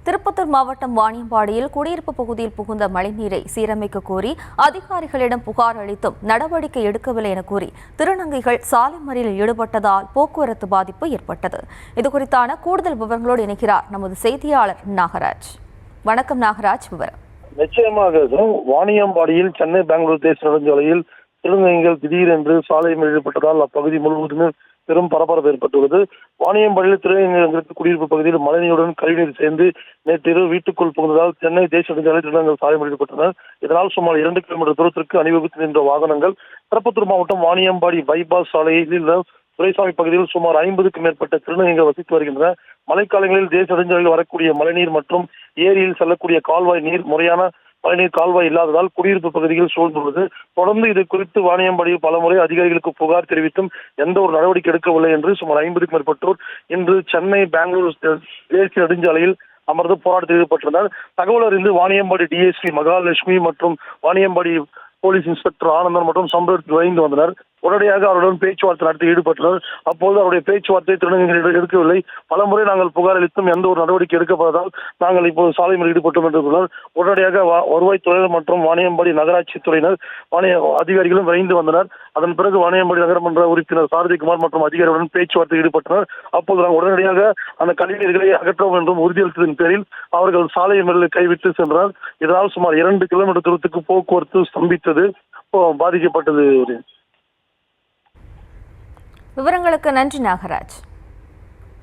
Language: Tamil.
திருப்பத்தூர் மாவட்டம் வாணியம்பாடியில் குடியிருப்பு பகுதியில் புகுந்த மழைநீரை சீரமைக்க கோரி அதிகாரிகளிடம் புகார் அளித்தும் நடவடிக்கை எடுக்கவில்லை என கூறி திருநங்கைகள் சாலை மறியலில் ஈடுபட்டதால் போக்குவரத்து பாதிப்பு ஏற்பட்டது. இதுகுறித்தான கூடுதல் விவரங்களோடு இணைக்கிறார் நமது செய்தியாளர் நாகராஜ். வணக்கம் நாகராஜ், விவரம். நிச்சயமாக வாணியம்பாடியில் சென்னை பெங்களூர் தேசிய நெடுஞ்சாலையில் திருநங்கைகள் திடீரென்று சாலை மறியலில் ஈடுபட்டதால் அப்பகுதி முழுவதுமே பெரும் பரபரப்பு ஏற்பட்டுள்ளது. வாணியம்பாடியில் திருநங்கைகளுக்கு குடியிருப்பு பகுதியில் மழைநீருடன் கழிவுநீர் சேர்ந்து நேற்றிரவு வீட்டுக்குள் புகுந்ததால் சென்னை தேசிய நெடுஞ்சாலை திருநங்கைகள் சாலை மறியலில் ஈடுபட்டனர். இதனால் சுமார் 2 கிலோமீட்டர் தூரத்திற்கு அணிவகுத்து நின்ற வாகனங்கள் திருப்பத்தூர் மாவட்டம் வாணியம்பாடி பைபாஸ் சாலையில் துரைசாமி பகுதியில் சுமார் 50க்கும் மேற்பட்ட திருநங்கைகள் வசித்து வருகின்றனர். மழைக்காலங்களில் தேசிய நெடுஞ்சாலையில் வரக்கூடிய மழைநீர் மற்றும் ஏரியில் செல்லக்கூடிய கால்வாய் நீர் முறையான மழைநீர் கால்வாய் இல்லாததால் குடியிருப்பு பகுதியில் சூழ்ந்துள்ளது. தொடர்ந்து இது குறித்து வாணியம்பாடியில் பலமுறை அதிகாரிகளுக்கு புகார் தெரிவித்தும் எந்த ஒரு நடவடிக்கை எடுக்கவில்லை என்று சுமார் 50க்கும் மேற்பட்டோர் இன்று சென்னை பெங்களூர் தேசிய நெடுஞ்சாலையில் அமர்ந்து போராட்டத்தில் ஈடுபட்டனர். தகவல் அறிந்து வாணியம்பாடி டிஎஸ்பி மகாலட்சுமி மற்றும் வாணியம்பாடி போலீஸ் இன்ஸ்பெக்டர் ஆனந்தன் மற்றும் சம்பவத்தில் விரைந்து வந்தனர். உடனடியாக அவருடன் பேச்சுவார்த்தை நடத்தி ஈடுபட்டனர். அப்போது அவருடைய பேச்சுவார்த்தை திருநங்கைகள் எடுக்கவில்லை. பலமுறை நாங்கள் புகார் அளித்தும் எந்த ஒரு நடவடிக்கை எடுக்கப்படாதால் நாங்கள் இப்போது சாலை மறியலில் ஈடுபட்டோம் என்று கூறினர். உடனடியாக வருவாய்த்துறையினர் மற்றும் வாணியம்பாடி நகராட்சி துறையினர் அதிகாரிகளும் விரைந்து வந்தனர். அதன் பிறகு வாணியம்பாடி நகரமன்ற உறுப்பினர் சாரதிகுமார் மற்றும் அதிகாரிகளுடன் பேச்சுவார்த்தை ஈடுபட்டனர். அப்போது நாங்கள் உடனடியாக அந்த கழிவுநீர்களை அகற்றவும் என்றும் உறுதியளித்ததன் பேரில் அவர்கள் சாலை மறியலை கைவிட்டு சென்றனர். இதனால் சுமார் 2 கிலோமீட்டர் தூரத்துக்கு போக்குவரத்து ஸ்தம்பித்தது, பாதிக்கப்பட்டது. விவரங்களுக்கு நன்றி நாகராஜ்.